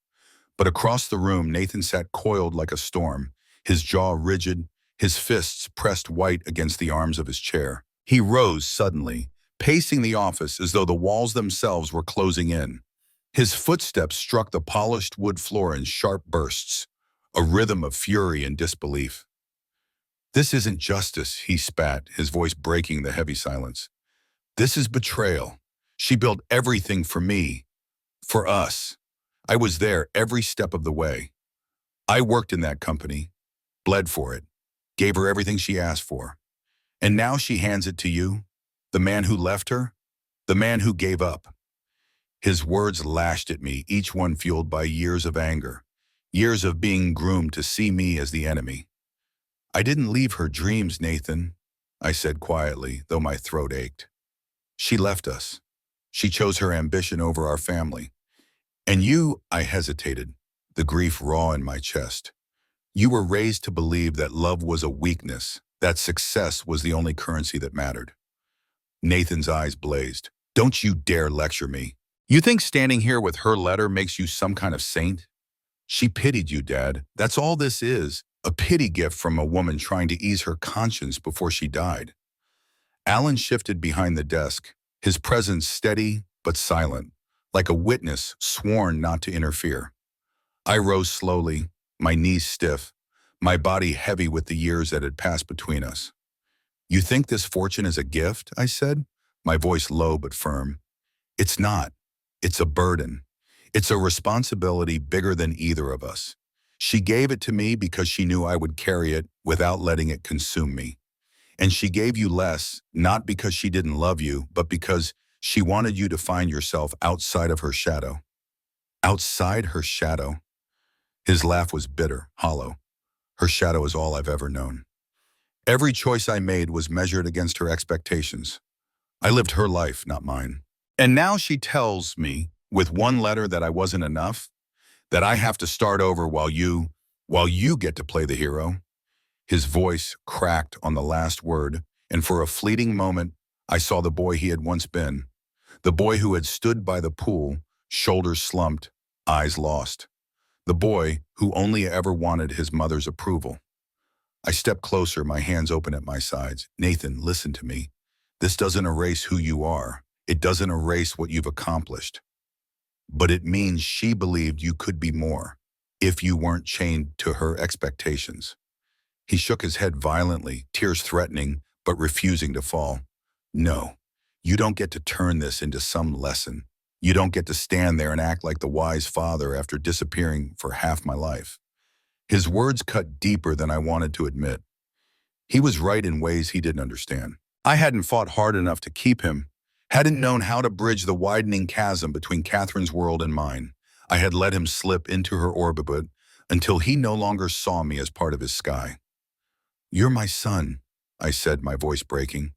But across the room, Nathan sat coiled like a storm, his jaw rigid, his fists pressed white against the arms of his chair. He rose suddenly, pacing the office as though the walls themselves were closing in. His footsteps struck the polished wood floor in sharp bursts, a rhythm of fury and disbelief. This isn't justice, he spat, his voice breaking the heavy silence. This is betrayal. She built everything for me, for us. I was there every step of the way. I worked in that company, bled for it, gave her everything she asked for. And now she hands it to you, the man who left her, the man who gave up. His words lashed at me, each one fueled by years of anger, years of being groomed to see me as the enemy. I didn't leave her dreams, Nathan, I said quietly, though my throat ached. She left us. She chose her ambition over our family. And you, I hesitated, the grief raw in my chest. You were raised to believe that love was a weakness, that success was the only currency that mattered. Nathan's eyes blazed. Don't you dare lecture me. You think standing here with her letter makes you some kind of saint? She pitied you, Dad. That's all this is. A pity gift from a woman trying to ease her conscience before she died. Alan shifted behind the desk, his presence steady but silent, like a witness sworn not to interfere. I rose slowly, my knees stiff, my body heavy with the years that had passed between us. You think this fortune is a gift? I said, my voice low but firm. It's not. It's a burden. It's a responsibility bigger than either of us. She gave it to me because she knew I would carry it without letting it consume me. And she gave you less, not because she didn't love you, but because she wanted you to find yourself outside of her shadow. Outside her shadow. His laugh was bitter, hollow. Her shadow is all I've ever known. Every choice I made was measured against her expectations. I lived her life, not mine. And now she tells me, with one letter, that I wasn't enough, that I have to start over while you get to play the hero. His voice cracked on the last word, and for a fleeting moment, I saw the boy he had once been. The boy who had stood by the pool, shoulders slumped, eyes lost. The boy who only ever wanted his mother's approval. I stepped closer, my hands open at my sides. Nathan, listen to me. This doesn't erase who you are. It doesn't erase what you've accomplished. But it means she believed you could be more if you weren't chained to her expectations. He shook his head violently, tears threatening, but refusing to fall. No, you don't get to turn this into some lesson. You don't get to stand there and act like the wise father after disappearing for half my life. His words cut deeper than I wanted to admit. He was right in ways he didn't understand. I hadn't fought hard enough to keep him, hadn't known how to bridge the widening chasm between Catherine's world and mine. I had let him slip into her orbit until he no longer saw me as part of his sky. You're my son, I said, my voice breaking.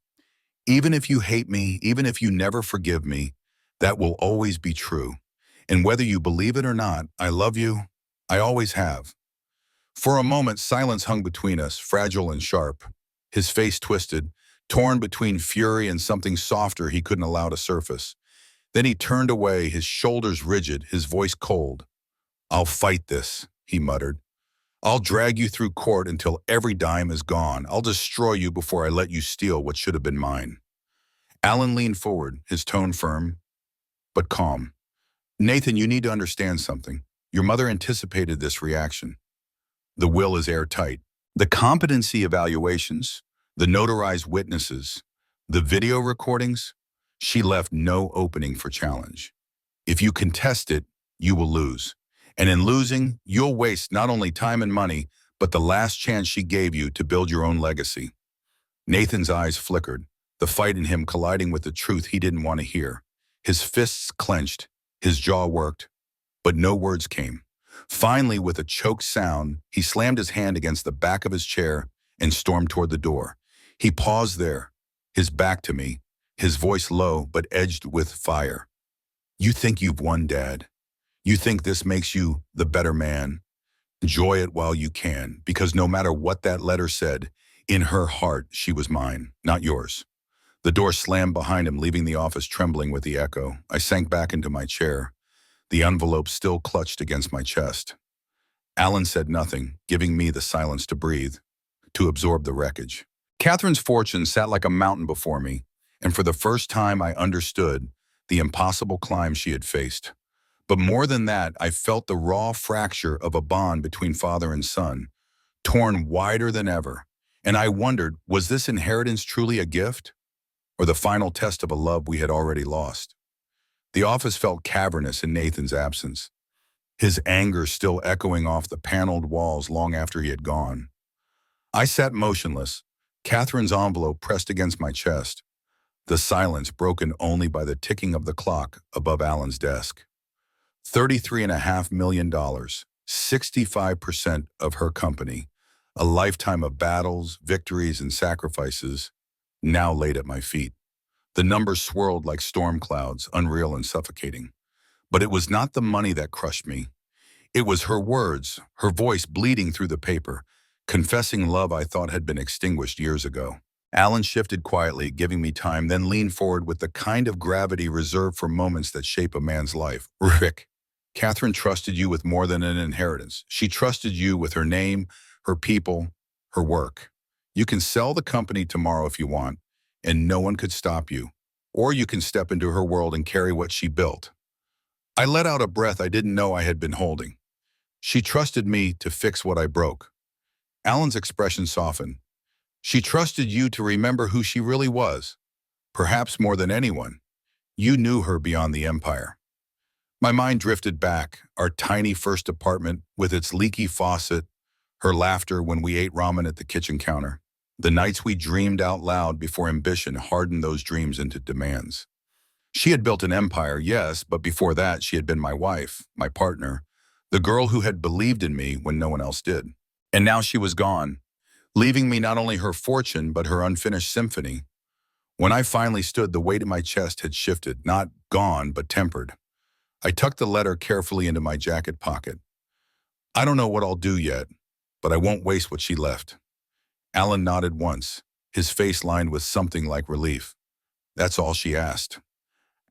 Even if you hate me, even if you never forgive me, that will always be true. And whether you believe it or not, I love you. I always have. For a moment, silence hung between us, fragile and sharp. His face twisted, torn between fury and something softer he couldn't allow to surface. Then he turned away, his shoulders rigid, his voice cold. I'll fight this, he muttered. I'll drag you through court until every dime is gone. I'll destroy you before I let you steal what should have been mine. Alan leaned forward, his tone firm, but calm. Nathan, you need to understand something. Your mother anticipated this reaction. The will is airtight. The competency evaluations, the notarized witnesses, the video recordings, she left no opening for challenge. If you contest it, you will lose. And in losing, you'll waste not only time and money, but the last chance she gave you to build your own legacy. Nathan's eyes flickered, the fight in him colliding with the truth he didn't want to hear. His fists clenched, his jaw worked, but no words came. Finally, with a choked sound, he slammed his hand against the back of his chair and stormed toward the door. He paused there, his back to me, his voice low but edged with fire. You think you've won, Dad. You think this makes you the better man. Enjoy it while you can, because no matter what that letter said, in her heart she was mine, not yours. The door slammed behind him, leaving the office trembling with the echo. I sank back into my chair, the envelope still clutched against my chest. Alan said nothing, giving me the silence to breathe, to absorb the wreckage. Catherine's fortune sat like a mountain before me, and for the first time I understood the impossible climb she had faced. But more than that, I felt the raw fracture of a bond between father and son, torn wider than ever. And I wondered, was this inheritance truly a gift, or the final test of a love we had already lost? The office felt cavernous in Nathan's absence, his anger still echoing off the paneled walls long after he had gone. I sat motionless, Catherine's envelope pressed against my chest, the silence broken only by the ticking of the clock above Alan's desk. $33.5 million, 65% of her company, a lifetime of battles, victories, and sacrifices, now laid at my feet. The numbers swirled like storm clouds, unreal and suffocating. But it was not the money that crushed me. It was her words, her voice bleeding through the paper, confessing love I thought had been extinguished years ago. Alan shifted quietly, giving me time, then leaned forward with the kind of gravity reserved for moments that shape a man's life. Rick, Catherine trusted you with more than an inheritance. She trusted you with her name, her people, her work. You can sell the company tomorrow if you want, and no one could stop you. Or you can step into her world and carry what she built. I let out a breath I didn't know I had been holding. She trusted me to fix what I broke. Alan's expression softened. She trusted you to remember who she really was. Perhaps more than anyone, you knew her beyond the empire. My mind drifted back, our tiny first apartment with its leaky faucet, her laughter when we ate ramen at the kitchen counter, the nights we dreamed out loud before ambition hardened those dreams into demands. She had built an empire, yes, but before that she had been my wife, my partner, the girl who had believed in me when no one else did. And now she was gone, leaving me not only her fortune but her unfinished symphony. When I finally stood, the weight in my chest had shifted, not gone, but tempered. I tucked the letter carefully into my jacket pocket. I don't know what I'll do yet, but I won't waste what she left. Alan nodded once, his face lined with something like relief. That's all she asked.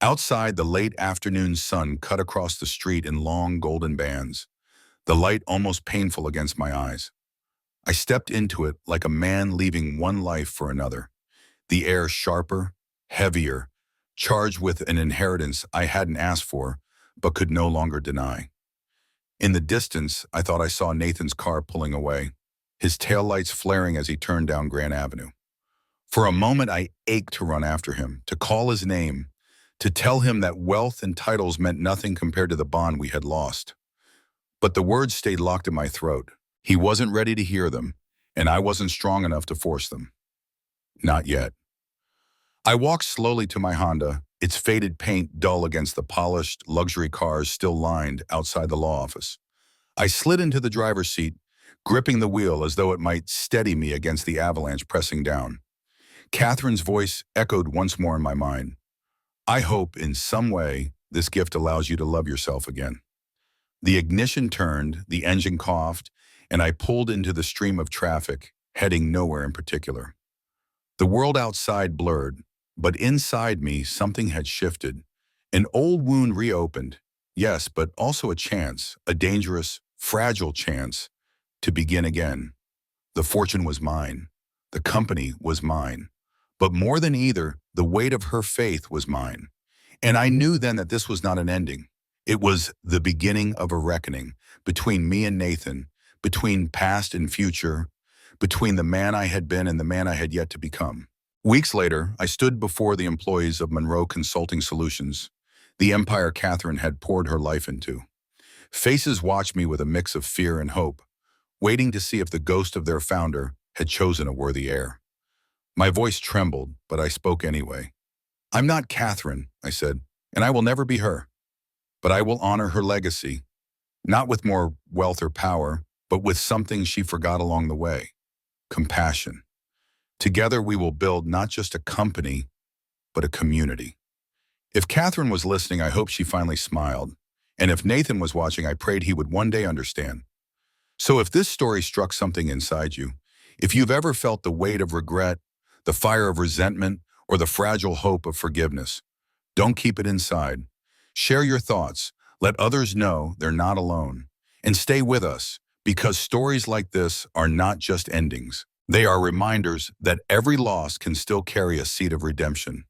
Outside, the late afternoon sun cut across the street in long golden bands, the light almost painful against my eyes. I stepped into it like a man leaving one life for another, the air sharper, heavier, charged with an inheritance I hadn't asked for, but could no longer deny. In the distance, I thought I saw Nathan's car pulling away, his taillights flaring as he turned down Grand Avenue. For a moment, I ached to run after him, to call his name, to tell him that wealth and titles meant nothing compared to the bond we had lost. But the words stayed locked in my throat. He wasn't ready to hear them, and I wasn't strong enough to force them. Not yet. I walked slowly to my Honda, its faded paint dull against the polished, luxury cars still lined outside the law office. I slid into the driver's seat, gripping the wheel as though it might steady me against the avalanche pressing down. Catherine's voice echoed once more in my mind. I hope in some way this gift allows you to love yourself again. The ignition turned, the engine coughed, and I pulled into the stream of traffic, heading nowhere in particular. The world outside blurred, but inside me something had shifted. An old wound reopened, yes, but also a chance, a dangerous, fragile chance, to begin again. The fortune was mine. The company was mine. But more than either, the weight of her faith was mine. And I knew then that this was not an ending. It was the beginning of a reckoning between me and Nathan, between past and future, between the man I had been and the man I had yet to become. Weeks later, I stood before the employees of Monroe Consulting Solutions, the empire Catherine had poured her life into. Faces watched me with a mix of fear and hope, waiting to see if the ghost of their founder had chosen a worthy heir. My voice trembled, but I spoke anyway. I'm not Catherine, I said, and I will never be her. But I will honor her legacy, not with more wealth or power, but with something she forgot along the way: compassion. Together we will build not just a company, but a community. If Catherine was listening, I hope she finally smiled. And if Nathan was watching, I prayed he would one day understand. So if this story struck something inside you, if you've ever felt the weight of regret, the fire of resentment, or the fragile hope of forgiveness, don't keep it inside. Share your thoughts. Let others know they're not alone. And stay with us, because stories like this are not just endings. They are reminders that every loss can still carry a seed of redemption.